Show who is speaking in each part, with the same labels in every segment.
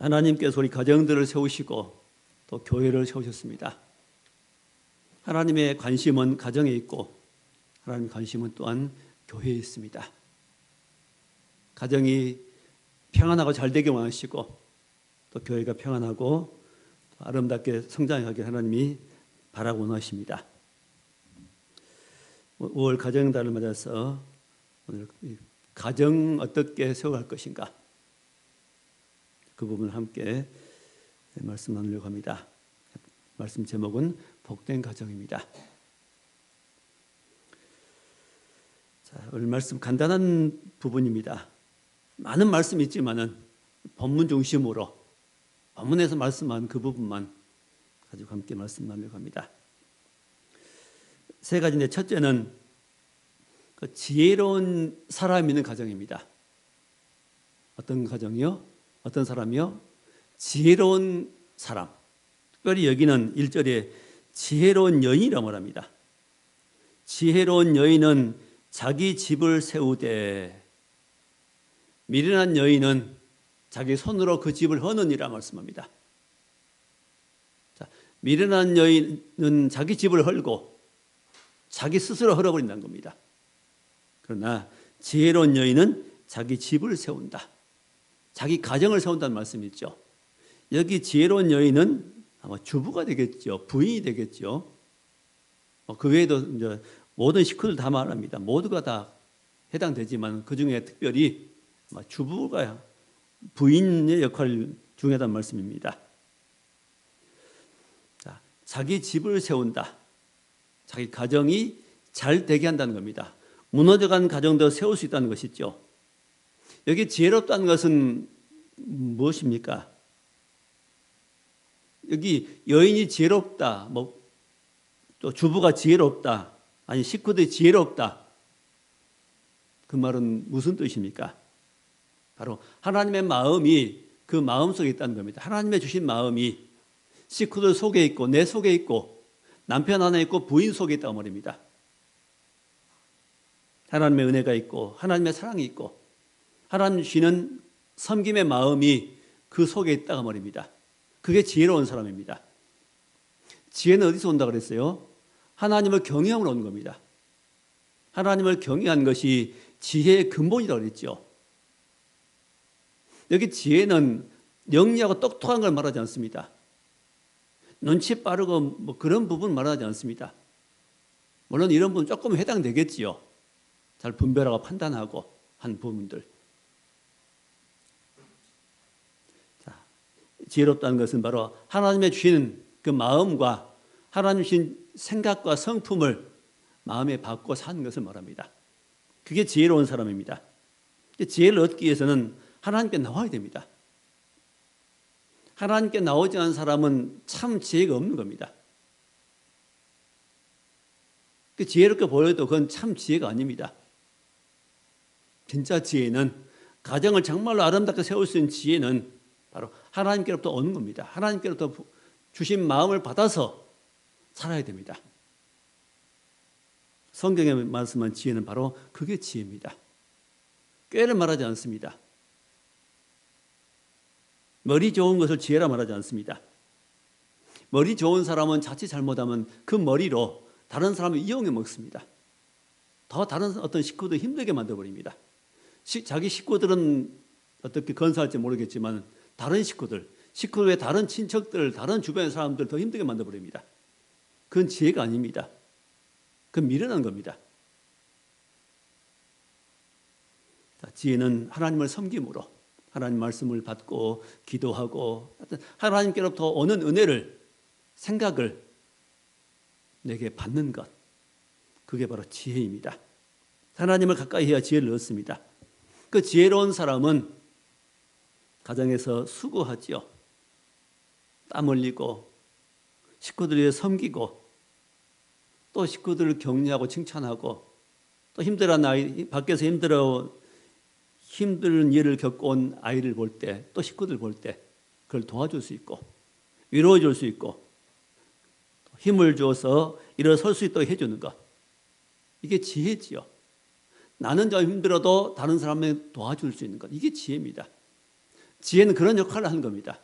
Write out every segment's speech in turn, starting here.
Speaker 1: 하나님께서 우리 가정들을 세우시고 또 교회를 세우셨습니다. 하나님의 관심은 가정에 있고 하나님의 관심은 또한 교회에 있습니다. 가정이 평안하고 잘 되길 원하시고 또 교회가 평안하고 아름답게 성장하길 하나님이 바라고 원하십니다. 5월 가정달을 맞아서 오늘 가정 어떻게 세워갈 것인가 그 부분을 함께 말씀 나누려고 합니다. 말씀 제목은 복된 가정입니다. 자, 오늘 말씀 간단한 부분입니다. 많은 말씀이 있지만은 본문 중심으로 본문에서 말씀한 그 부분만 가지고 함께 말씀 나누려고 합니다. 세 가지인데 첫째는 그 지혜로운 사람이 있는 가정입니다. 어떤 가정이요? 어떤 사람이요? 지혜로운 사람. 특별히 여기는 1절에 지혜로운 여인이라고 말합니다. 지혜로운 여인은 자기 집을 세우되 미련한 여인은 자기 손으로 그 집을 허느니라 말씀합니다. 자, 미련한 여인은 자기 집을 헐고 자기 스스로 헐어버린다는 겁니다. 그러나 지혜로운 여인은 자기 집을 세운다. 자기 가정을 세운다는 말씀이 있죠. 여기 지혜로운 여인은 아마 주부가 되겠죠. 부인이 되겠죠. 그 외에도 이제 모든 식구들 다 말합니다. 모두가 다 해당되지만 그 중에 특별히 아마 주부가 부인의 역할 중요하다는 말씀입니다. 자, 자기 집을 세운다. 자기 가정이 잘 되게 한다는 겁니다. 무너져간 가정도 세울 수 있다는 것이죠. 여기 지혜롭다는 것은 무엇입니까? 여기 여인이 지혜롭다, 또 주부가 지혜롭다, 아니 식구들이 지혜롭다. 그 말은 무슨 뜻입니까? 바로 하나님의 마음이 그 마음 속에 있다는 겁니다. 하나님의 주신 마음이 식구들 속에 있고 내 속에 있고 남편 안에 있고 부인 속에 있다고 말입니다. 하나님의 은혜가 있고 하나님의 사랑이 있고 하나님 주시는 섬김의 마음이 그 속에 있다고 말입니다. 그게 지혜로운 사람입니다. 지혜는 어디서 온다 그랬어요? 하나님을 경외함으로 오는 겁니다. 하나님을 경외한 것이 지혜의 근본이라고 그랬죠. 여기 지혜는 영리하고 똑똑한 걸 말하지 않습니다. 눈치 빠르고 그런 부분 말하지 않습니다. 물론 이런 부분 조금 해당되겠지요. 잘 분별하고 판단하고 한 부분들. 자, 지혜롭다는 것은 바로 하나님의 주시는 그 마음과 하나님 주신 생각과 성품을 마음에 받고 사는 것을 말합니다. 그게 지혜로운 사람입니다. 지혜를 얻기 위해서는 하나님께 나와야 됩니다. 하나님께 나오지 않은 사람은 참 지혜가 없는 겁니다. 지혜롭게 보여도 그건 참 지혜가 아닙니다. 진짜 지혜는 가정을 정말로 아름답게 세울 수 있는 지혜는 바로 하나님께로부터 오는 겁니다. 하나님께로부터 주신 마음을 받아서 살아야 됩니다. 성경에 말씀한 지혜는 바로 그게 지혜입니다. 꾀를 말하지 않습니다. 머리 좋은 것을 지혜라 말하지 않습니다. 머리 좋은 사람은 자칫 잘못하면 그 머리로 다른 사람을 이용해 먹습니다. 더 다른 어떤 식구들 힘들게 만들어버립니다. 자기 식구들은 어떻게 건사할지 모르겠지만 다른 식구들 외 다른 친척들, 다른 주변의 사람들 더 힘들게 만들어버립니다. 그건 지혜가 아닙니다. 그건 미련한 겁니다. 지혜는 하나님을 섬김으로 하나님 말씀을 받고 기도하고 하나님께로부터 오는 은혜를 생각을 내게 받는 것, 그게 바로 지혜입니다. 하나님을 가까이 해야 지혜를 얻습니다. 그 지혜로운 사람은 가정에서 수고하지요. 땀 흘리고 식구들을 위해 섬기고 또 식구들을 격려하고 칭찬하고 또 힘들어하는 아이, 밖에서 힘든 일을 겪고 온 아이를 볼 때 또 식구들 볼 때 그걸 도와줄 수 있고 위로해 줄 수 있고 힘을 주어서 일어설 수 있도록 해주는 것, 이게 지혜지요. 나는 좀 힘들어도 다른 사람을 도와줄 수 있는 것, 이게 지혜입니다. 지혜는 그런 역할을 하는 겁니다.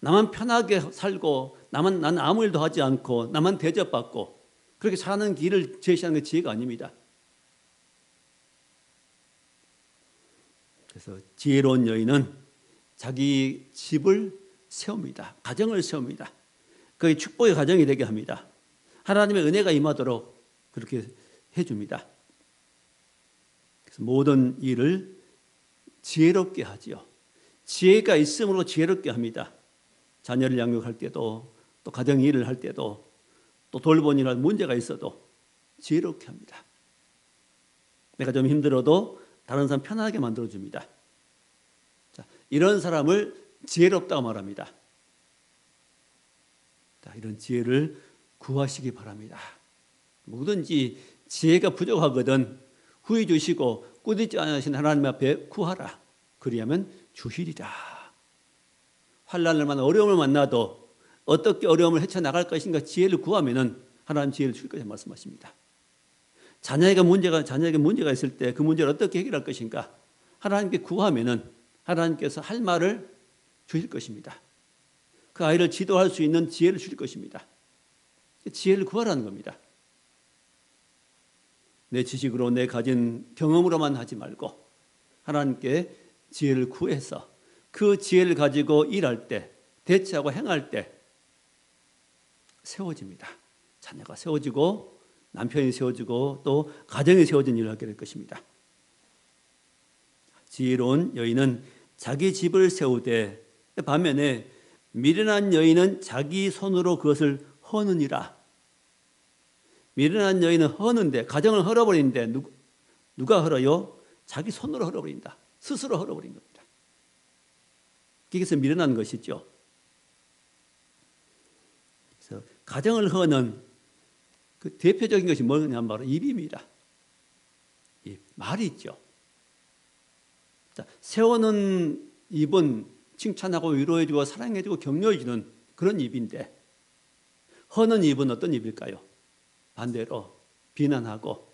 Speaker 1: 나만 편하게 살고 나는 아무 일도 하지 않고 나만 대접받고 그렇게 사는 길을 제시하는 게 지혜가 아닙니다. 그래서 지혜로운 여인은 자기 집을 세웁니다. 가정을 세웁니다. 그게 축복의 가정이 되게 합니다. 하나님의 은혜가 임하도록 그렇게 해줍니다. 그래서 모든 일을 지혜롭게 하지요. 지혜가 있음으로 지혜롭게 합니다. 자녀를 양육할 때도 또 가정 일을 할 때도 또 돌보느라 문제가 있어도 지혜롭게 합니다. 내가 좀 힘들어도 다른 사람 편하게 만들어줍니다. 자, 이런 사람을 지혜롭다고 말합니다. 자, 이런 지혜를 구하시기 바랍니다. 뭐든지 지혜가 부족하거든 후히 주시고 꾸짖지 않으신 하나님 앞에 구하라. 그리하면 주시리라. 환난을 만나 어려움을 만나도 어떻게 어려움을 헤쳐나갈 것인가 지혜를 구하면은 하나님 지혜를 줄 것이라고 말씀하십니다. 자녀에게 문제가 있을 때 그 문제를 어떻게 해결할 것인가 하나님께 구하면은 하나님께서 할 말을 주실 것입니다. 그 아이를 지도할 수 있는 지혜를 주실 것입니다. 지혜를 구하라는 겁니다. 내 지식으로 내 가진 경험으로만 하지 말고 하나님께 지혜를 구해서 그 지혜를 가지고 일할 때 대처하고 행할 때 세워집니다. 자녀가 세워지고 남편이 세워지고 또 가정이 세워진 일을 하게 될 것입니다. 지혜로운 여인은 자기 집을 세우되 반면에 미련한 여인은 자기 손으로 그것을 허느니라. 미련한 여인은 허는데 가정을 헐어버리는데 누가 헐어요? 자기 손으로 헐어버린다. 스스로 헐어버린 겁니다. 그래서 미련한 것이죠. 그래서 가정을 허는 그 대표적인 것이 뭐냐면 바로 입입니다. 입, 말이 있죠. 자, 세우는 입은 칭찬하고 위로해주고 사랑해주고 격려해주는 그런 입인데 허는 입은 어떤 입일까요? 반대로 비난하고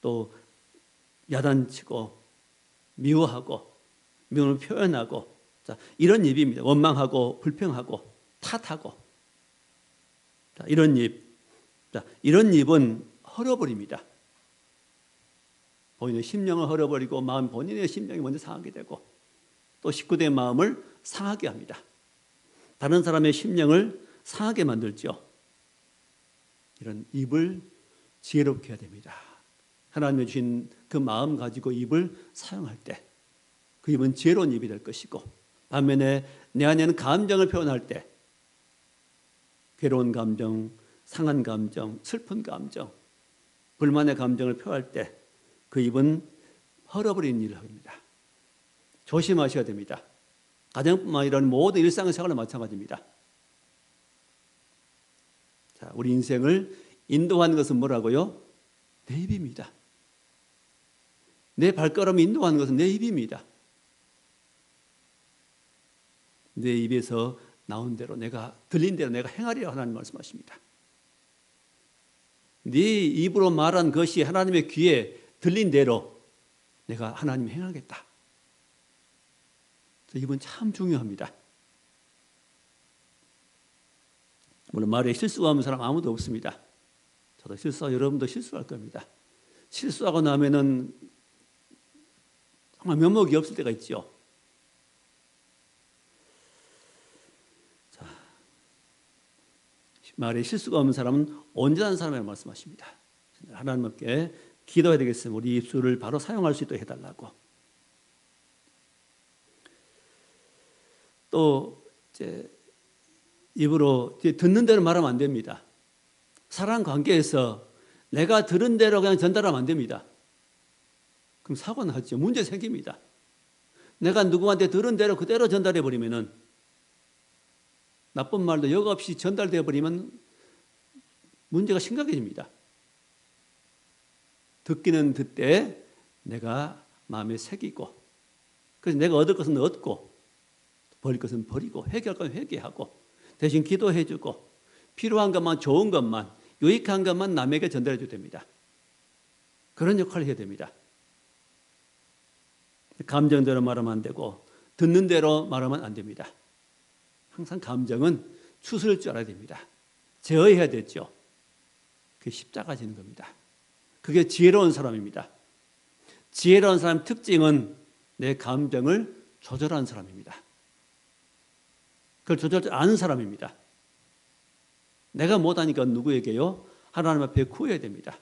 Speaker 1: 또 야단치고 미워하고 미움을 표현하고 자, 이런 입입니다. 원망하고 불평하고 탓하고 자, 이런 입. 자, 이런 입은 헐어버립니다. 본인의 심령을 헐어버리고 본인의 심령이 먼저 상하게 되고 또 식구들의 마음을 상하게 합니다. 다른 사람의 심령을 상하게 만들죠. 이런 입을 지혜롭게 해야 됩니다. 하나님이 주신 그 마음 가지고 입을 사용할 때 그 입은 지혜로운 입이 될 것이고 반면에 내 안에는 감정을 표현할 때 괴로운 감정, 상한 감정, 슬픈 감정, 불만의 감정을 표할 때 그 입은 헐어버리는 일을 합니다. 조심하셔야 됩니다. 가정뿐만 아니라 모든 일상생활은 마찬가지입니다. 자, 우리 인생을 인도하는 것은 뭐라고요? 내 입입니다. 내 발걸음을 인도하는 것은 내 입입니다. 내 입에서 나온 대로 들린 대로 내가 행하리라 하나님 말씀하십니다. 네 입으로 말한 것이 하나님의 귀에 들린 대로 내가 하나님 행하겠다. 입은 참 중요합니다. 물론 말에 실수가 없는 사람 아무도 없습니다. 저도 실수하고 여러분도 실수할 겁니다. 실수하고 나면은 정말 면목이 없을 때가 있죠. 자, 말에 실수가 없는 사람은 온전한 사람이라고 말씀하십니다. 하나님께 기도해야 되겠습니다. 우리 입술을 바로 사용할 수 있도록 해달라고. 또 이제 입으로 듣는 대로 말하면 안 됩니다. 사람 관계에서 내가 들은 대로 그냥 전달하면 안 됩니다. 그럼 사고 나죠. 문제 생깁니다. 내가 누구한테 들은 대로 그대로 전달해 버리면은 나쁜 말도 역 없이 전달되어 버리면 문제가 심각해집니다. 듣기는 듣되 내가 마음에 새기고 그래서 내가 얻을 것은 얻고 버릴 것은 버리고 회개할 건 회개하고 대신 기도해 주고 필요한 것만 좋은 것만 유익한 것만 남에게 전달해 줘야 됩니다. 그런 역할을 해야 됩니다. 감정대로 말하면 안 되고 듣는 대로 말하면 안 됩니다. 항상 감정은 추스릴 줄 알아야 됩니다. 제어해야 되죠. 그게 십자가 지는 겁니다. 그게 지혜로운 사람입니다. 지혜로운 사람의 특징은 내 감정을 조절하는 사람입니다. 그걸 조절할 줄 아는 사람입니다. 내가 못하니까 누구에게요? 하나님 앞에 구해야 됩니다.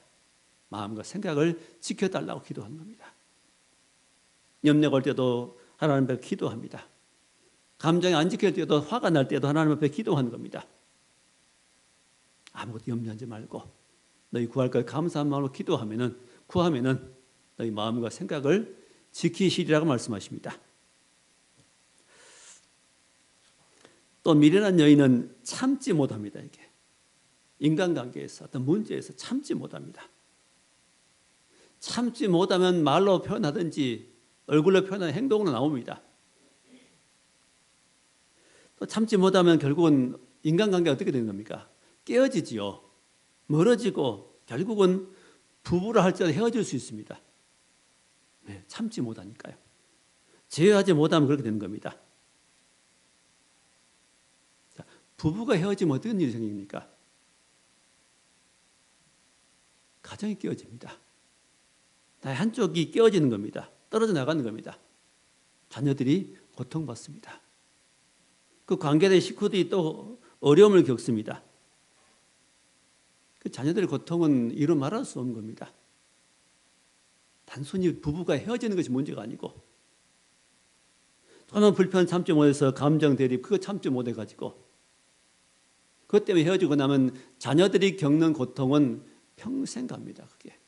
Speaker 1: 마음과 생각을 지켜달라고 기도하는 겁니다. 염려가 올 때도 하나님 앞에 기도합니다. 감정이 안 지킬 때도, 화가 날 때도 하나님 앞에 기도하는 겁니다. 아무것도 염려하지 말고 너희 구할 걸 감사한 마음으로 구하면은 너희 마음과 생각을 지키시리라고 말씀하십니다. 또 미련한 여인은 참지 못합니다. 이게 인간관계에서 어떤 문제에서 참지 못합니다. 참지 못하면 말로 표현하든지 얼굴로 표현하는 행동으로 나옵니다. 또 참지 못하면 결국은 인간관계가 어떻게 되는 겁니까? 깨어지지요. 멀어지고 결국은 부부라 할지라도 헤어질 수 있습니다. 네, 참지 못하니까요. 제어하지 못하면 그렇게 되는 겁니다. 자, 부부가 헤어지면 어떤 일이 생깁니까? 가정이 깨어집니다. 한쪽이 깨어지는 겁니다. 떨어져 나가는 겁니다. 자녀들이 고통받습니다. 그 관계된 식구들이 또 어려움을 겪습니다. 그 자녀들의 고통은 이루 말할 수 없는 겁니다. 단순히 부부가 헤어지는 것이 문제가 아니고 조금만 불편 참지 못해서 감정 대립 그거 참지 못해가지고 그것 때문에 헤어지고 나면 자녀들이 겪는 고통은 평생 갑니다. 그게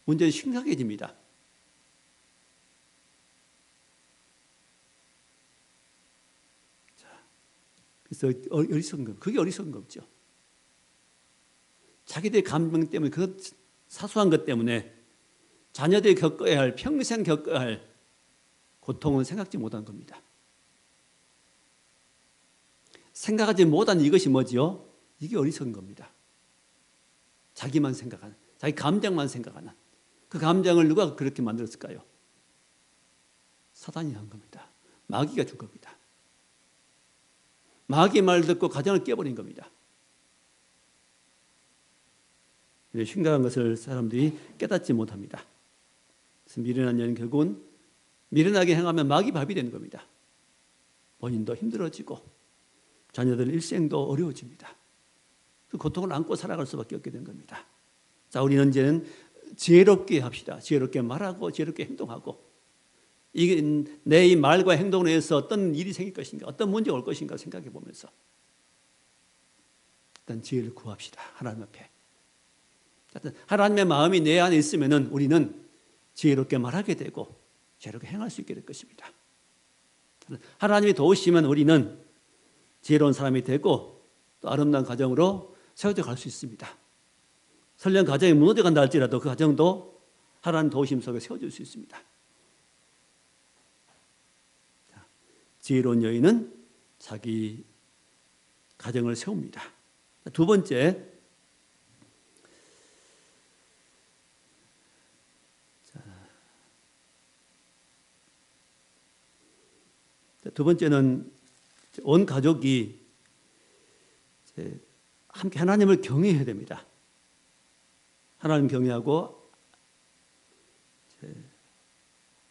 Speaker 1: 문제는 심각해집니다. 그래서 어리석은 거, 그게 어리석은 거죠. 자기들의 감정 때문에 그 사소한 것 때문에 자녀들이 겪어야 할 평생 겪어야 할 고통은 생각지 못한 겁니다. 생각하지 못한 이것이 뭐지요? 이게 어리석은 겁니다. 자기만 생각하는, 자기 감정만 생각하는 그 감정을 누가 그렇게 만들었을까요? 사단이 한 겁니다. 마귀가 준 겁니다. 마귀 말 듣고 가정을 깨버린 겁니다. 심각한 것을 사람들이 깨닫지 못합니다. 그래서 미련한 여인 결국은 미련하게 행하면 마귀 밥이 되는 겁니다. 본인도 힘들어지고 자녀들 일생도 어려워집니다. 그 고통을 안고 살아갈 수밖에 없게 된 겁니다. 자, 우리는 이제는 지혜롭게 합시다. 지혜롭게 말하고 지혜롭게 행동하고 이게 내 이 말과 행동에 의해서 어떤 일이 생길 것인가, 어떤 문제가 올 것인가 생각해 보면서 일단 지혜를 구합시다. 하나님 앞에. 하나님의 마음이 내 안에 있으면은 우리는 지혜롭게 말하게 되고 지혜롭게 행할 수 있게 될 것입니다. 하나님이 도우시면 우리는 지혜로운 사람이 되고 또 아름다운 가정으로 세워져 갈 수 있습니다. 설령 가정이 무너져 간다 할지라도 그 가정도 하나님 도우심 속에 세워질 수 있습니다. 지혜로운 여인은 자기 가정을 세웁니다. 두 번째, 두 번째는 온 가족이 함께 하나님을 경외해야 됩니다. 하나님 경외하고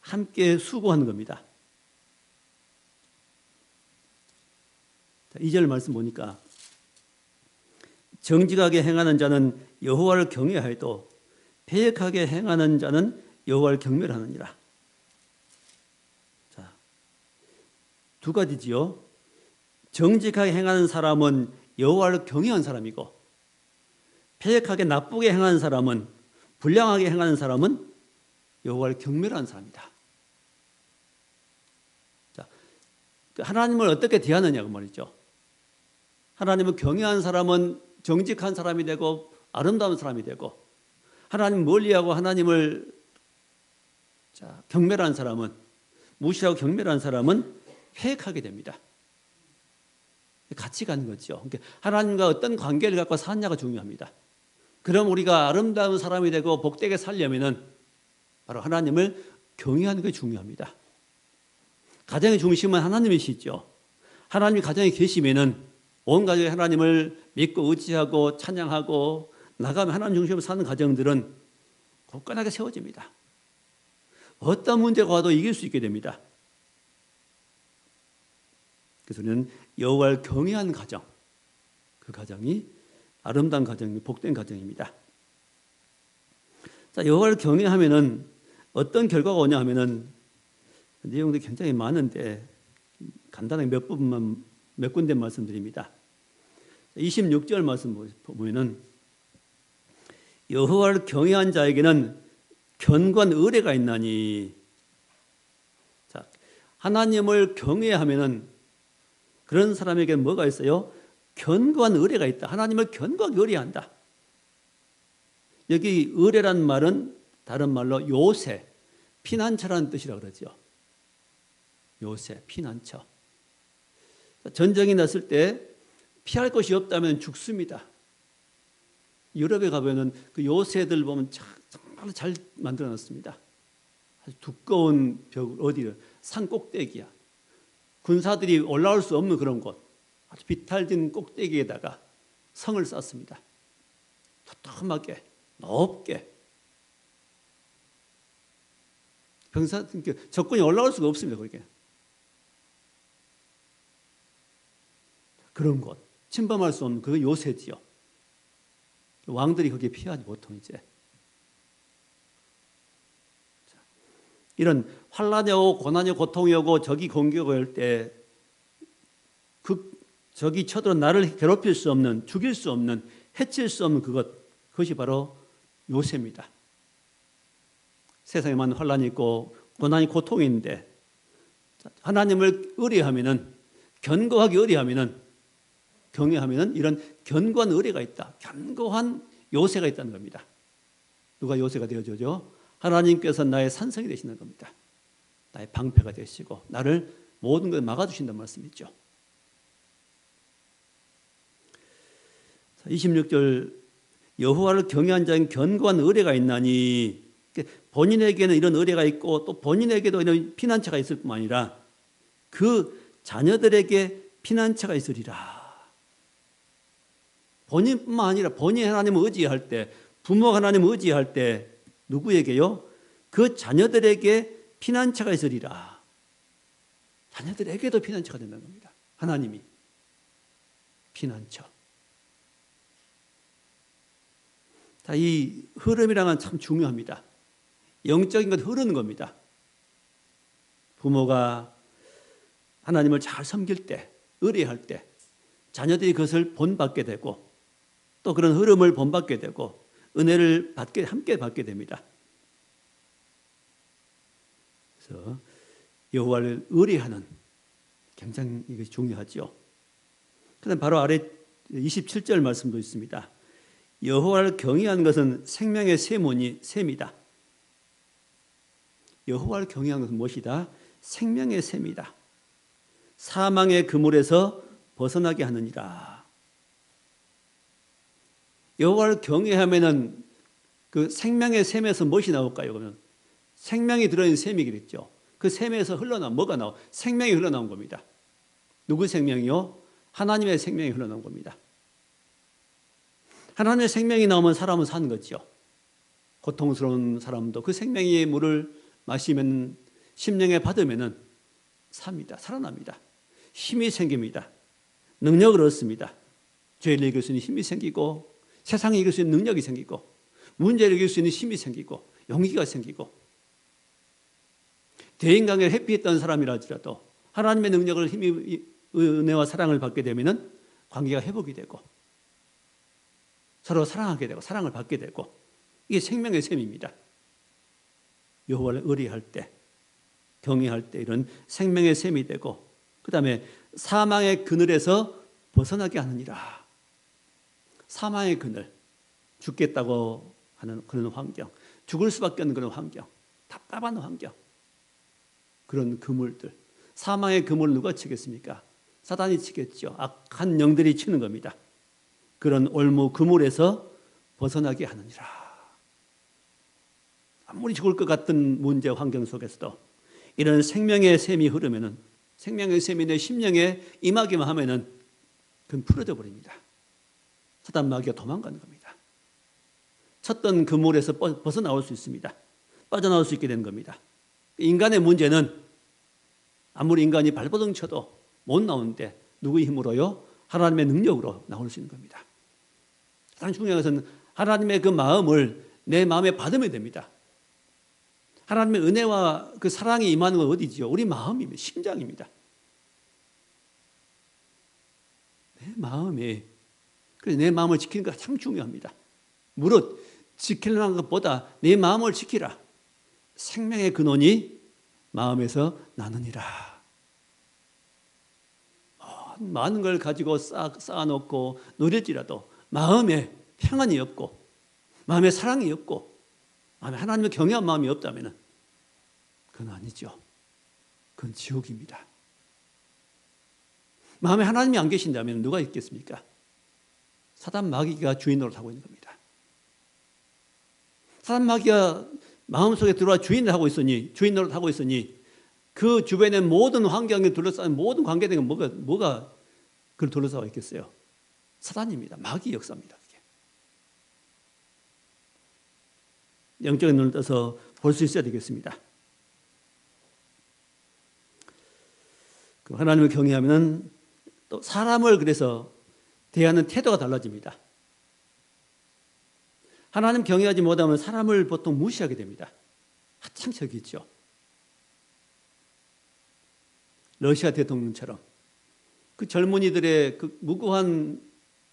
Speaker 1: 함께 수고하는 겁니다. 2절 말씀 보니까 정직하게 행하는 자는 여호와를 경외하여도 패역하게 행하는 자는 여호와를 경멸하느니라. 자, 두 가지지요. 정직하게 행하는 사람은 여호와를 경외한 사람이고 패역하게 나쁘게 행하는 사람은 불량하게 행하는 사람은 여호와를 경멸하는 사람이다. 자, 하나님을 어떻게 대하느냐고 말이죠. 하나님을 경외한 사람은 정직한 사람이 되고 아름다운 사람이 되고 하나님 멀리하고 하나님을 경멸한 사람은 무시하고 경멸한 사람은 패역하게 됩니다. 같이 가는 거죠. 그러니까 하나님과 어떤 관계를 갖고 사느냐가 중요합니다. 그럼 우리가 아름다운 사람이 되고 복되게 살려면은 바로 하나님을 경외하는 게 중요합니다. 가정의 중심은 하나님이시죠. 하나님이 가정에 계시면은 온 가족이 하나님을 믿고 의지하고 찬양하고 나가면 하나님 중심으로 사는 가정들은 굳건하게 세워집니다. 어떤 문제가 와도 이길 수 있게 됩니다. 그래서 우리는 여호와를 경외하는 가정, 그 가정이 아름다운 가정이 복된 가정입니다. 자, 여호와를 경외하면은 어떤 결과가 오냐 하면은 내용들이 굉장히 많은데 간단하게 몇 부분만 몇 군데 말씀드립니다. 26절 말씀 보면은 여호와를 경외한 자에게는 견고한 의뢰가 있나니. 자, 하나님을 경외하면은 그런 사람에게 뭐가 있어요? 견고한 의뢰가 있다. 하나님을 견고하게 의뢰한다. 여기 의뢰란 말은 다른 말로 요새, 피난처라는 뜻이라고 그러죠. 요새, 피난처. 전쟁이 났을 때 피할 곳이 없다면 죽습니다. 유럽에 가보면 그 요새들 보면 정말 잘 만들어 놨습니다. 아주 두꺼운 벽, 어디를, 산 꼭대기야. 군사들이 올라올 수 없는 그런 곳, 아주 비탈진 꼭대기에다가 성을 쌓습니다. 도톰하게, 높게. 적군이 올라올 수가 없습니다. 거기에. 그런 곳, 침범할 수 없는 그 요새지요. 왕들이 거기에 피하지 보통 이제. 이런 환란이 오고 고난이 고통이 오고 적이 공격을 할 때 적이 쳐들어 나를 괴롭힐 수 없는, 죽일 수 없는, 해칠 수 없는 그것이 바로 요새입니다. 세상에 많은 환란이 있고 고난이 고통이 있는데 하나님을 의뢰하면은, 견고하게 의뢰하면은, 경외하면은 이런 견고한 의뢰가 있다. 견고한 요새가 있다는 겁니다. 누가 요새가 되어주죠? 하나님께서 나의 산성이 되시는 겁니다. 나의 방패가 되시고 나를 모든 것을 막아주신다는 말씀이죠. 26절 여호와를 경외한 자에게는 견고한 의뢰가 있나니, 본인에게는 이런 의뢰가 있고 또 본인에게도 이런 피난처가 있을 뿐만 아니라 그 자녀들에게 피난처가 있으리라. 본인뿐만 아니라 본인이 하나님을 의지할 때, 부모가 하나님을 의지할 때 누구에게요? 그 자녀들에게 피난처가 있으리라. 자녀들에게도 피난처가 된다는 겁니다. 하나님이 피난처. 자, 이 흐름이랑은 참 중요합니다. 영적인 것 흐르는 겁니다. 부모가 하나님을 잘 섬길 때, 의뢰할 때 자녀들이 그것을 본받게 되고 또 그런 흐름을 본받게 되고 은혜를 함께 받게 됩니다. 그래서 여호와를 의뢰하는, 굉장히 이것이 중요하죠. 그다음 바로 아래 27절 말씀도 있습니다. 여호와를 경외하는 것은 생명의 샘이다. 여호와를 경외하는 것은 무엇이다? 생명의 샘이다. 사망의 그물에서 벗어나게 하느니라. 여호와를 경외하면은 그 생명의 샘에서 무엇이 나올까요? 그러면 생명이 들어있는 샘이겠죠. 그 샘에서 흘러나온 뭐가 나오? 생명이 흘러나온 겁니다. 누구 생명이요? 하나님의 생명이 흘러나온 겁니다. 하나님의 생명이 나오면 사람은 사는 거죠. 고통스러운 사람도 그 생명의 물을 마시면, 심령에 받으면은 삽니다. 살아납니다. 힘이 생깁니다. 능력을 얻습니다. 죄를 이길 수 있는 힘이 생기고, 세상을 이길 수 있는 능력이 생기고, 문제를 이길 수 있는 힘이 생기고, 용기가 생기고, 대인관계를 회피했던 사람이라도 하나님의 능력을, 힘이, 은혜와 사랑을 받게 되면은 관계가 회복이 되고 서로 사랑하게 되고 사랑을 받게 되고, 이게 생명의 샘입니다. 여호와를 의뢰할 때, 경외할 때 이런 생명의 샘이 되고, 그 다음에 사망의 그늘에서 벗어나게 하느니라. 사망의 그늘, 죽겠다고 하는 그런 환경, 죽을 수밖에 없는 그런 환경, 답답한 환경, 그런 그물들, 사망의 그물을 누가 치겠습니까? 사단이 치겠죠. 악한 영들이 치는 겁니다. 그런 올무 그물에서 벗어나게 하느니라. 아무리 죽을 것 같은 문제 환경 속에서도 이런 생명의 샘이 흐르면은, 생명의 샘이 내 심령에 임하기만 하면은 그건 풀어져 버립니다. 사단 마귀가 도망가는 겁니다. 쳤던 그물에서 벗어나올 수 있습니다. 빠져나올 수 있게 되는 겁니다. 인간의 문제는 아무리 인간이 발버둥 쳐도 못 나오는데 누구의 힘으로요? 하나님의 능력으로 나올 수 있는 겁니다. 가장 중요한 것은 하나님의 그 마음을 내 마음에 받으면 됩니다. 하나님의 은혜와 그 사랑이 임하는 건 어디지요? 우리 마음입니다. 심장입니다. 내 마음이, 그래서 내 마음을 지키는 게 참 중요합니다. 무릇 지키려는 것보다 내 마음을 지키라. 생명의 근원이 마음에서 나느니라. 많은 걸 가지고 쌓아놓고 누릴지라도 마음에 평안이 없고 마음에 사랑이 없고 마음에 하나님을 경외한 마음이 없다면 그건 아니죠. 그건 지옥입니다. 마음에 하나님이 안 계신다면 누가 있겠습니까? 사단 마귀가 주인 노릇하고 있는 겁니다. 사단 마귀가 마음속에 들어와 주인 노릇하고 있으니 그 주변의 모든 환경에 둘러싸인 모든 관계된 건 뭐가 그를 둘러싸고 있겠어요? 사단입니다. 마귀 역사입니다. 그게. 영적인 눈을 떠서 볼 수 있어야 되겠습니다. 하나님을 경외하면 또 사람을 그래서 대하는 태도가 달라집니다. 하나님 경외하지 못하면 사람을 보통 무시하게 됩니다. 하찮게 여기죠. 러시아 대통령처럼 그 젊은이들의 그 무고한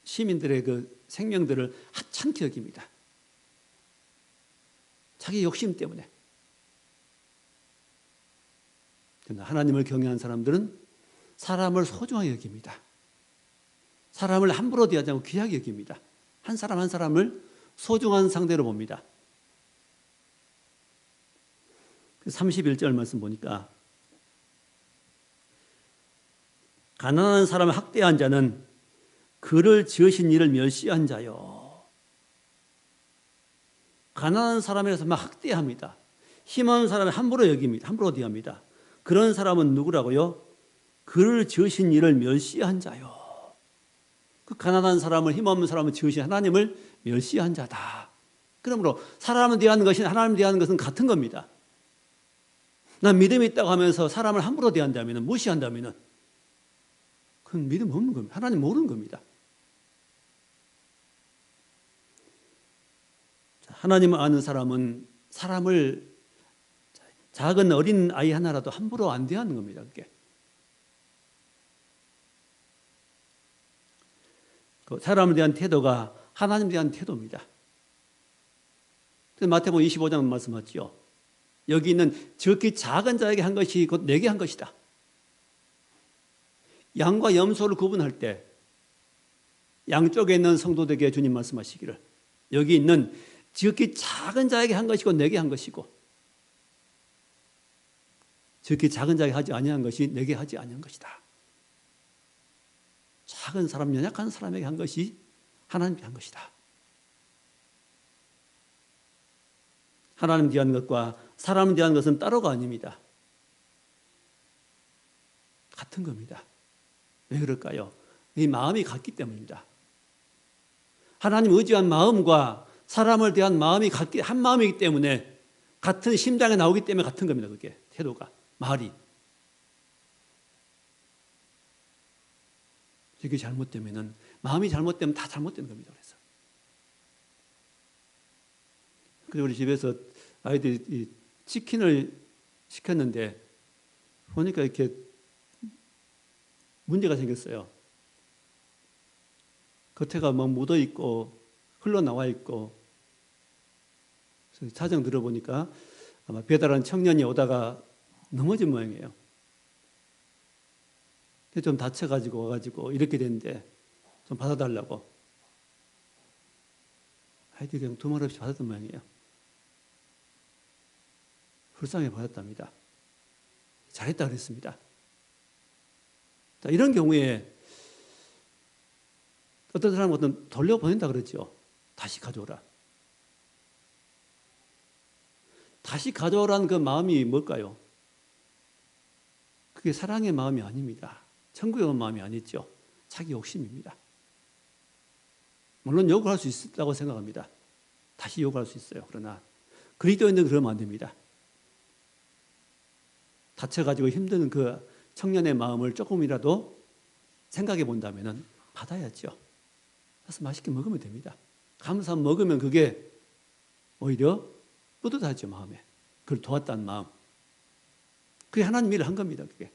Speaker 1: 시민들의 그 생명들을 하찮게 여깁니다. 자기 욕심 때문에. 그러나 하나님을 경외하는 사람들은 사람을 소중하게 여깁니다. 사람을 함부로 대하지 않고 귀하게 여깁니다. 한 사람 한 사람을 소중한 상대로 봅니다. 31절 말씀 보니까 가난한 사람을 학대한 자는 그를 지으신 이를 멸시한 자요. 가난한 사람이라서 막 학대합니다. 힘없는 사람을 함부로 여깁니다. 함부로 대합니다. 그런 사람은 누구라고요? 그를 지으신 이를 멸시한 자요. 그 가난한 사람을, 힘없는 사람을 지으신 하나님을 멸시한 자다. 그러므로 사람을 대하는 것이 하나님을 대하는 것은 같은 겁니다. 난 믿음이 있다고 하면서 사람을 함부로 대한다면, 무시한다면 그건 믿음 없는 겁니다. 하나님 모르는 겁니다. 하나님을 아는 사람은 사람을, 작은 어린 아이 하나라도 함부로 안 대하는 겁니다. 그게. 그 사람에 대한 태도가 하나님에 대한 태도입니다. 마태복음 25장 말씀하죠. 여기 있는 지극히 작은 자에게 한 것이 곧 내게 한 것이다. 양과 염소를 구분할 때 양쪽에 있는 성도들에게 주님 말씀하시기를 여기 있는 지극히 작은 자에게 한 것이고 내게 한 것이고 지극히 작은 자에게 하지 아니한 것이 내게 하지 아니한 것이다. 작은 사람, 연약한 사람에게 한 것이 하나님께 한 것이다. 하나님 대한 것과 사람 대한 것은 따로가 아닙니다. 같은 겁니다. 왜 그럴까요? 이 마음이 같기 때문입니다. 하나님 의지한 마음과 사람을 대한 마음이 한 마음이기 때문에 같은 심장에 나오기 때문에 같은 겁니다. 그게 태도가, 말이. 이게 잘못되면은 마음이 잘못되면 다 잘못된 겁니다. 그래서 우리 집에서 아이들이 치킨을 시켰는데 보니까 이렇게 문제가 생겼어요. 겉에가 막 묻어 있고 흘러나와 있고. 그래서 사정 들어보니까 아마 배달한 청년이 오다가 넘어진 모양이에요. 좀 다쳐가지고 와가지고 이렇게 됐는데 좀 받아달라고. 아이들이 그냥 두말 없이 받았던 모양이에요. 불쌍히 받았답니다. 잘했다 그랬습니다. 자, 이런 경우에 어떤 사람은 돌려보낸다 그러죠. 다시 가져오라. 다시 가져오라는 그 마음이 뭘까요? 그게 사랑의 마음이 아닙니다. 천국의 마음이 아니죠. 자기 욕심입니다. 물론 요구할 수 있다고 생각합니다. 다시 요구할 수 있어요. 그러나 그리스도인들은 그러면 안 됩니다. 다쳐가지고 힘든 그 청년의 마음을 조금이라도 생각해 본다면 받아야죠. 그래서 맛있게 먹으면 됩니다. 감사 먹으면 그게 오히려 뿌듯하죠, 마음에. 그걸 도왔다는 마음. 그게 하나님 일을 한 겁니다, 그게.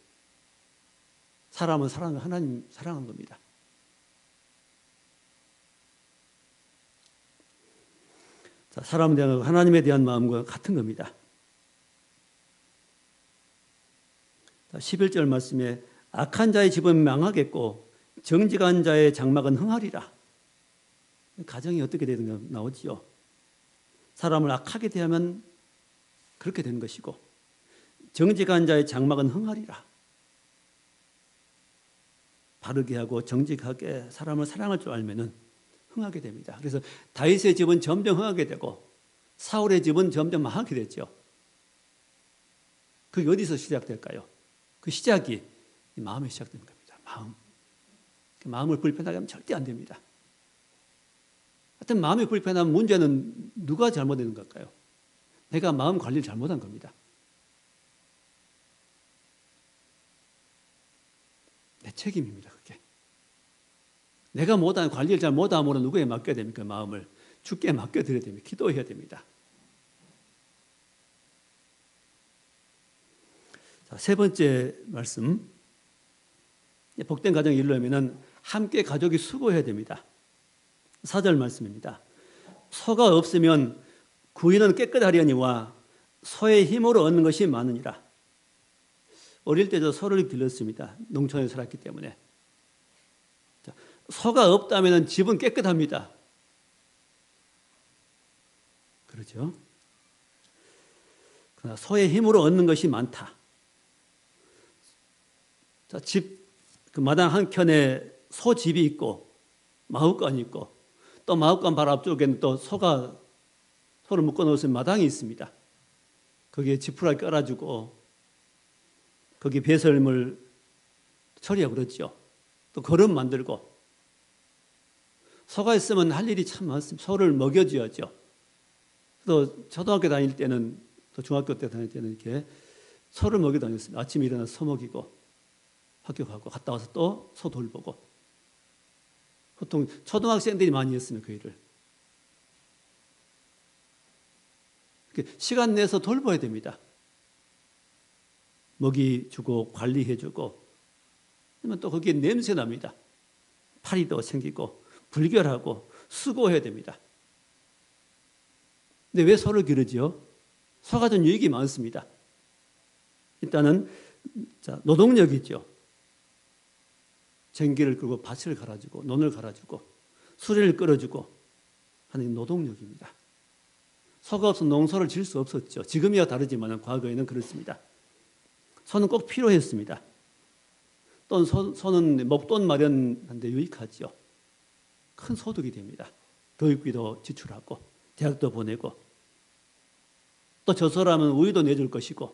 Speaker 1: 사람은 하나님 사랑한 겁니다. 자, 사람에 대한 하나님에 대한 마음과 같은 겁니다. 11절 말씀에 악한 자의 집은 망하겠고 정직한 자의 장막은 흥하리라. 가정이 어떻게 되는가 나오지요. 사람을 악하게 대하면 그렇게 되는 것이고 정직한 자의 장막은 흥하리라. 바르게 하고 정직하게 사람을 사랑할 줄 알면은 흥하게 됩니다. 그래서 다윗의 집은 점점 흥하게 되고 사울의 집은 점점 망하게 됐죠. 그게 어디서 시작될까요? 그 시작이 마음에 시작되는 겁니다. 마음. 마음을 불편하게 하면 절대 안 됩니다. 하여튼 마음이 불편하면 문제는 누가 잘못되는 걸까요? 내가 마음 관리를 잘못한 겁니다. 내 책임입니다. 그게. 내가 관리를 잘 못함으로 누구에 맡겨야 됩니까? 마음을 주께 맡겨드려야 됩니다. 기도해야 됩니다. 자, 세 번째 말씀. 복된 가정이 이루려면 함께 가족이 수고해야 됩니다. 4절 말씀입니다. 소가 없으면 구이는 깨끗하려니와 소의 힘으로 얻는 것이 많으니라. 어릴 때 저 소를 길렀습니다. 농촌에 살았기 때문에. 소가 없다면 집은 깨끗합니다. 그렇죠? 그러나 소의 힘으로 얻는 것이 많다. 자, 그 마당 한켠에 소집이 있고 마हु간이 있고 또 마हु간 바로 앞쪽에는 또 소를 묶어 놓은 마당이 있습니다. 거기에 지푸라기 깔아주고 거기 배설물 처리하고 그렇죠. 또 거름 만들고 소가 있으면 할 일이 참 많습니다. 소를 먹여줘야죠. 또 초등학교 다닐 때는 또 중학교 때 다닐 때는 이렇게 소를 먹여 다녔습니다. 아침에 일어나서 소 먹이고 학교 가고 갔다 와서 또 소 돌보고 보통 초등학생들이 많이 했으면 그 일을 시간 내서 돌봐야 됩니다. 먹이 주고 관리해 주고 그러면 또 거기에 냄새 납니다. 파리도 생기고 불결하고 수고해야 됩니다. 근데 왜 소를 기르지요? 소가 좀 유익이 많습니다. 일단은 노동력이죠. 전기를 끌고 밭을 갈아주고 논을 갈아주고 수레를 끌어주고 하는 노동력입니다. 소가 없으면 농사를 지을 수 없었죠. 지금이야 다르지만 과거에는 그렇습니다. 소는 꼭 필요했습니다. 또 소는 목돈 마련하는데 유익하죠. 큰 소득이 됩니다. 교육비도 지출하고 대학도 보내고 또 저 소라면 우유도 내줄 것이고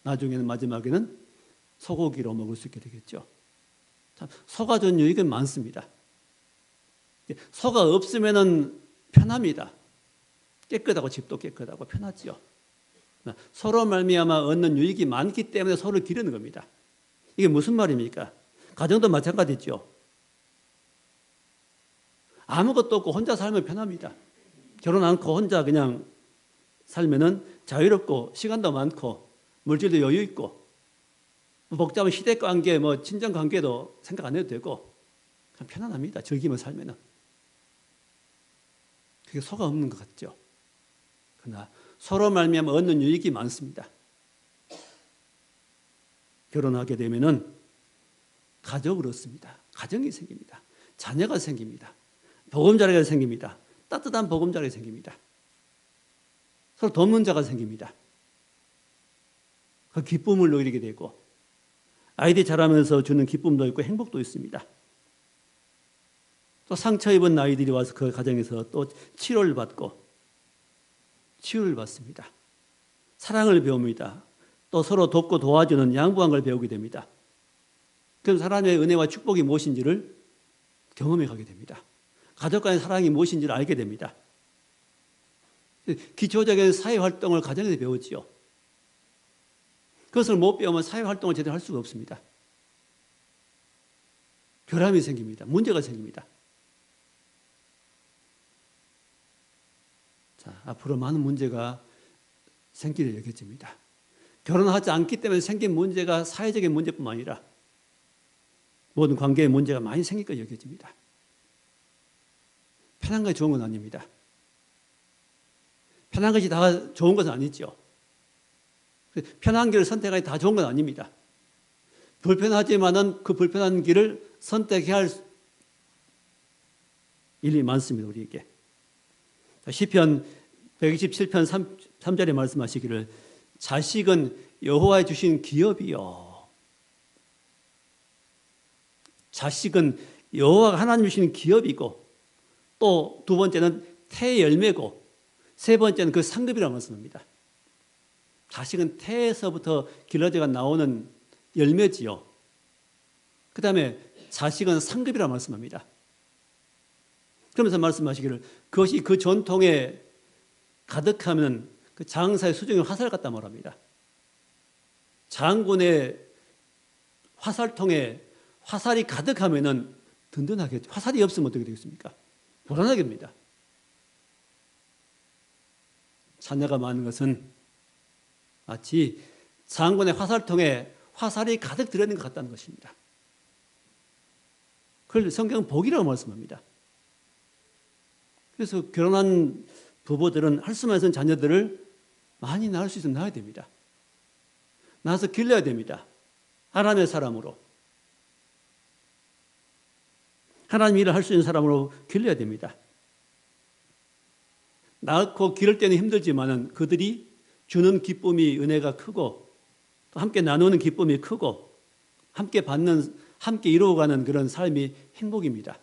Speaker 1: 나중에는 마지막에는 소고기로 먹을 수 있게 되겠죠. 참, 소가 준 유익은 많습니다. 소가 없으면 편합니다. 깨끗하고 집도 깨끗하고 편하지요. 소로 말미암아 얻는 유익이 많기 때문에 소를 기르는 겁니다. 이게 무슨 말입니까? 가정도 마찬가지죠. 아무것도 없고 혼자 살면 편합니다. 결혼 않고 혼자 그냥 살면은 자유롭고 시간도 많고 물질도 여유 있고 복잡한 시댁 관계, 친정 관계도 생각 안 해도 되고 그냥 편안합니다. 즐기며 살면은. 그게 소가 없는 것 같죠. 그러나 서로 말미암아 얻는 유익이 많습니다. 결혼하게 되면은 가족을 얻습니다. 가정이 생깁니다. 자녀가 생깁니다. 보금자리가 생깁니다. 따뜻한 보금자리가 생깁니다. 서로 돕는 자가 생깁니다. 그 기쁨을 누리게 되고 아이들이 자라면서 주는 기쁨도 있고 행복도 있습니다. 또 상처 입은 아이들이 와서 그 가정에서 또 치료를 받고 치유를 받습니다. 사랑을 배웁니다. 또 서로 돕고 도와주는 양보한 걸 배우게 됩니다. 그럼 하나님의 은혜와 축복이 무엇인지를 경험해 가게 됩니다. 가족 간의 사랑이 무엇인지를 알게 됩니다. 기초적인 사회활동을 가정에서 배우지요. 그것을 못 배우면 사회활동을 제대로 할 수가 없습니다. 결함이 생깁니다. 문제가 생깁니다. 자, 앞으로 많은 문제가 생기려 여겨집니다. 결혼하지 않기 때문에 생긴 문제가 사회적인 문제뿐만 아니라 모든 관계의 문제가 많이 생길 거 여겨집니다. 편한 것이 좋은 건 아닙니다. 편한 것이 다 좋은 것은 아니죠. 편한 길을 선택하기 다 좋은 건 아닙니다. 불편하지만은 그 불편한 길을 선택해야 할 일이 많습니다. 우리에게. 시편 127편 3절에 말씀하시기를 자식은 여호와의 주신 기업이요. 자식은 여호와가 하나님 주신 기업이고 또 두 번째는 태의 열매고 세 번째는 그 상급이라고 말씀합니다. 자식은 태에서부터 길러져가 나오는 열매지요. 그 다음에 자식은 상급이라고 말씀합니다. 그러면서 말씀하시기를 그것이 그 전통에 가득하면 그 장사의 수중에 화살 같다 말합니다. 장군의 화살통에 화살이 가득하면은 든든하겠죠. 화살이 없으면 어떻게 되겠습니까? 불안하게 됩니다. 자녀가 많은 것은 마치 장군의 화살통에 화살이 가득 들어있는 것 같다는 것입니다. 그걸 성경은 복이라고 말씀합니다. 그래서 결혼한 부부들은 할 수만 있는 자녀들을 많이 낳을 수 있으면 낳아야 됩니다. 낳아서 길러야 됩니다. 하나님의 사람으로. 하나님 일을 할 수 있는 사람으로 길러야 됩니다. 낳고 기를 때는 힘들지만은 그들이 주는 기쁨이 은혜가 크고 또 함께 나누는 기쁨이 크고 함께 받는 함께 이루어가는 그런 삶이 행복입니다.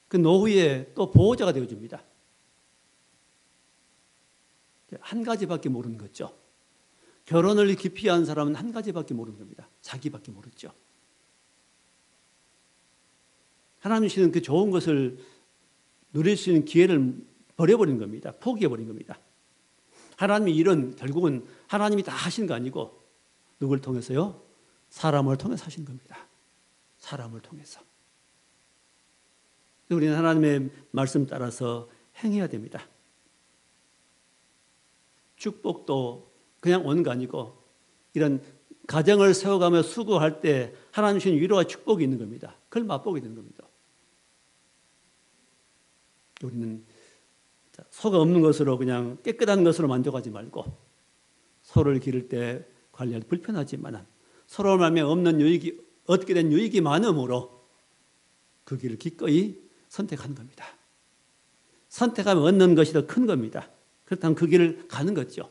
Speaker 1: 그 노후에 또 보호자가 되어줍니다. 한 가지밖에 모르는 거죠. 결혼을 기피한 사람은 한 가지밖에 모르는 겁니다. 자기밖에 모르죠. 하나님 주시는 그 좋은 것을 누릴 수 있는 기회를 버려버린 겁니다. 포기해버린 겁니다. 하나님의 일은 결국은 하나님이 다 하신 거 아니고 누굴 통해서요? 사람을 통해서 하신 겁니다. 사람을 통해서. 우리는 하나님의 말씀 따라서 행해야 됩니다. 축복도 그냥 오는 거 아니고 이런 가정을 세워가며 수고할 때 하나님 주신 위로와 축복이 있는 겁니다. 그걸 맛보게 되는 겁니다. 우리는 소가 없는 것으로 그냥 깨끗한 것으로 만족하지 말고 소를 기를 때 관리할 때 불편하지만 서로 말며 없는 유익이 얻게 된 유익이 많음으로 그 길을 기꺼이 선택하는 겁니다. 선택하면 얻는 것이 더 큰 겁니다. 그렇다면 그 길을 가는 거죠.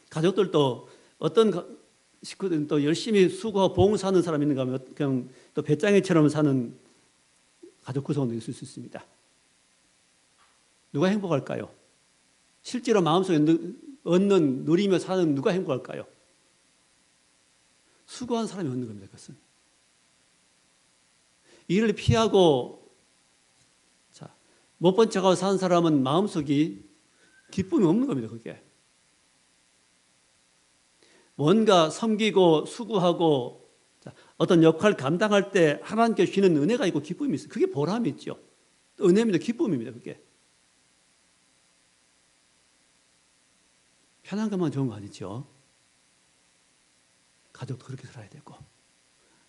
Speaker 1: 가족들도 어떤 식구들은 또 열심히 수고하고 봉사하는 사람이 있는가 하면 그냥 또 배짱이처럼 사는 가족 구성원도 있을 수 있습니다. 누가 행복할까요? 실제로 마음속에 얻는 누리며 사는 누가 행복할까요? 수고한 사람이 얻는 겁니다. 그것은 일을 피하고 못 본 척하고 사는 사람은 마음속이 기쁨이 없는 겁니다. 그게 뭔가 섬기고 수고하고 어떤 역할을 감당할 때 하나님께 주시는 은혜가 있고 기쁨이 있어요. 그게 보람이 있죠. 은혜입니다. 기쁨입니다. 그게 편한 것만 좋은 거 아니죠. 가족도 그렇게 살아야 되고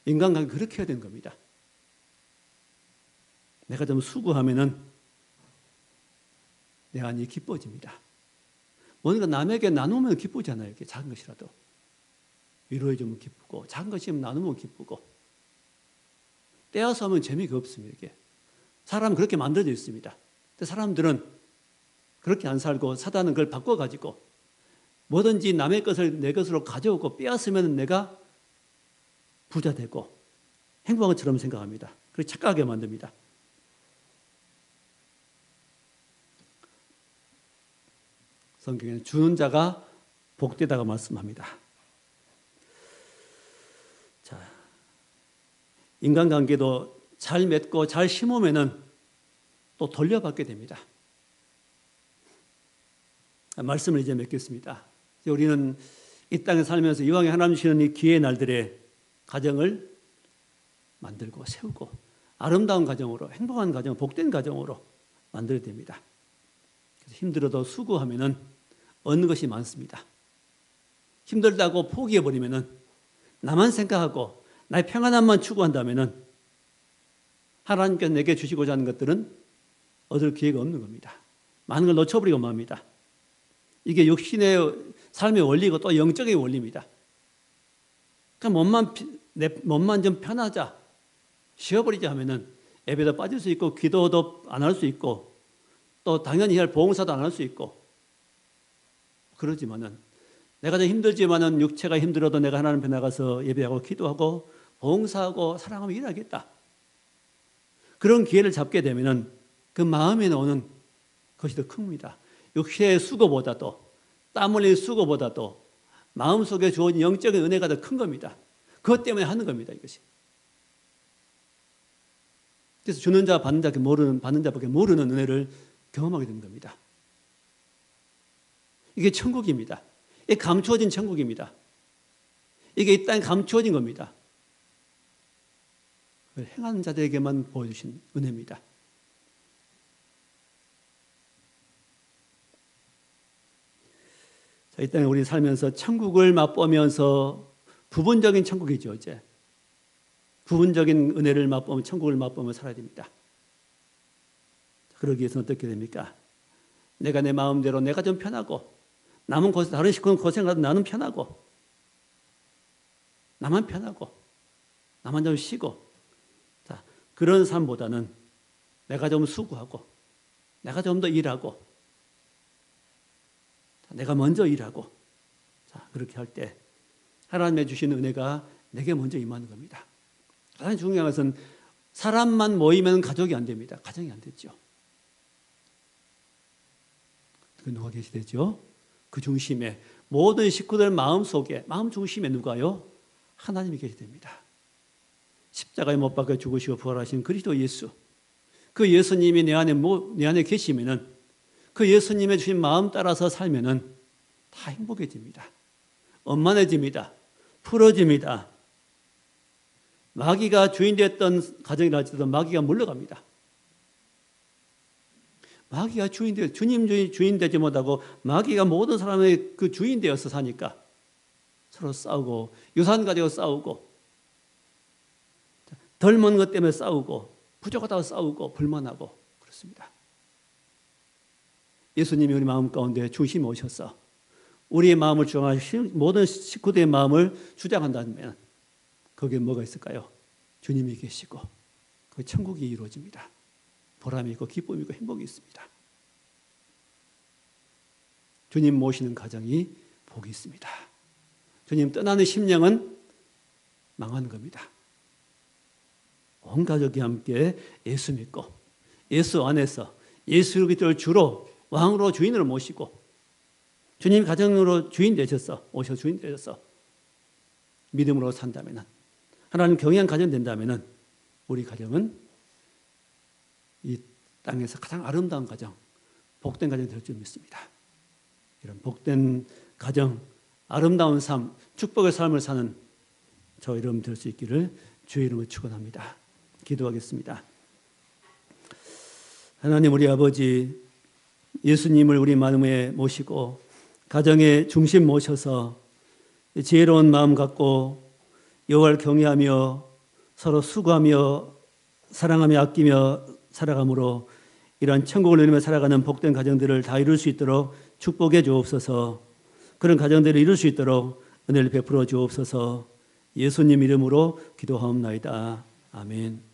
Speaker 1: 인간관계 그렇게 해야 되는 겁니다. 내가 좀 수고하면은 내 안이 기뻐집니다. 뭔가 남에게 나누면 기쁘잖아요. 이렇게 작은 것이라도 위로해주면 기쁘고 작은 것이면 나누면 기쁘고 떼어서 하면 재미가 없습니다. 이게 사람은 그렇게 만들어져 있습니다. 근데 사람들은 그렇게 안 살고 사단은 그걸 바꿔가지고 뭐든지 남의 것을 내 것으로 가져오고 빼앗으면 내가 부자 되고 행복한 것처럼 생각합니다. 그렇게 착각하게 만듭니다. 성경에는 주는 자가 복되다고 말씀합니다. 자, 인간관계도 잘 맺고 잘 심으면은 또 돌려받게 됩니다. 말씀을 이제 맺겠습니다. 우리는 이 땅에 살면서 이왕에 하나님 주시는 이 기회의 날들에 가정을 만들고 세우고 아름다운 가정으로, 행복한 가정, 복된 가정으로 만들어야 됩니다. 그래서 힘들어도 수고하면은 얻는 것이 많습니다. 힘들다고 포기해버리면은, 나만 생각하고 나의 평안함만 추구한다면은 하나님께서 내게 주시고자 하는 것들은 얻을 기회가 없는 겁니다. 많은 걸 놓쳐버리고 맙니다. 이게 육신의 삶의 원리고 또 영적인 원리입니다. 그러니까 내 몸만 좀 편하자, 쉬어버리자 하면은 예배도 빠질 수 있고 기도도 안 할 수 있고 또 당연히 할 봉사도 안 할 수 있고, 그러지만은 내가 좀 힘들지만은 육체가 힘들어도 내가 하나님 앞에 나가서 예배하고 기도하고 봉사하고 사랑하며 일하겠다. 그런 기회를 잡게 되면은 그 마음에 나오는 것이 더 큽니다. 육체의 수고보다도, 땀 흘린 수고보다도 마음속에 주어진 영적인 은혜가 더 큰 겁니다. 그것 때문에 하는 겁니다, 이것이. 그래서 주는 자 받는 자밖에 모르는 은혜를 경험하게 된 겁니다. 이게 천국입니다. 이게 감추어진 천국입니다. 이게 이 땅에 감추어진 겁니다. 행하는 자들에게만 보여주신 은혜입니다. 자, 이 땅에 우리 살면서 천국을 맛보면서, 부분적인 천국이죠, 이제. 부분적인 은혜를 맛보면, 천국을 맛보며 살아야 됩니다. 그러기 위해서는 어떻게 됩니까? 내가 내 마음대로 내가 좀 편하고, 남은 다른 식구는 고생하도 나는 편하고, 나만 편하고, 나만 좀 쉬고, 자, 그런 삶보다는 내가 좀 수고하고, 내가 좀 더 일하고, 내가 먼저 일하고, 자, 그렇게 할 때 하나님의 주시는 은혜가 내게 먼저 임하는 겁니다. 가장 중요한 것은 사람만 모이면 가족이 안 됩니다. 가정이 안 됐죠. 그 누가 계시되죠? 그 중심에, 모든 식구들 마음 속에, 마음 중심에 누가요? 하나님이 계시됩니다. 십자가에 못 박혀 죽으시고 부활하신 그리스도 예수, 그 예수님이 내 안에 계시면은, 그 예수님의 주신 마음 따라서 살면은 다 행복해집니다. 원만해집니다. 풀어집니다. 마귀가 주인 되었던 가정이랄지라도 마귀가 물러갑니다. 마귀가 주님 주인 되지 못하고 마귀가 모든 사람의 그 주인 되어서 사니까 서로 싸우고, 유산 가지고 싸우고, 덜 먹는 것 때문에 싸우고, 부족하다고 싸우고, 불만하고 그렇습니다. 예수님이 우리 마음 가운데 중심에 오셔서 우리의 마음을 주장하시고 모든 식구들의 마음을 주장한다면 거기에 뭐가 있을까요? 주님이 계시고 그 천국이 이루어집니다. 보람이 있고 기쁨이 있고 행복이 있습니다. 주님 모시는 가정이 복이 있습니다. 주님 떠나는 심령은 망하는 겁니다. 온 가족이 함께 예수 믿고 예수 안에서 예수 그리스도를 주로 왕으로 주인으로 모시고 주님 가정으로 주인 되셔서 믿음으로 산다면, 하나님 경외한 가정 된다면 우리 가정은 이 땅에서 가장 아름다운 가정, 복된 가정이 될 줄 믿습니다. 이런 복된 가정, 아름다운 삶, 축복의 삶을 사는 저 여러분 될 수 있기를 주의 이름으로 축원합니다. 기도하겠습니다. 하나님 우리 아버지, 예수님을 우리 마음에 모시고 가정의 중심 모셔서 지혜로운 마음 갖고 여호와를 경외하며 서로 수고하며 사랑하며 아끼며 살아감으로 이러한 천국을 누리며 살아가는 복된 가정들을 다 이룰 수 있도록 축복해 주옵소서. 그런 가정들을 이룰 수 있도록 은혜를 베풀어 주옵소서. 예수님 이름으로 기도하옵나이다. 아멘.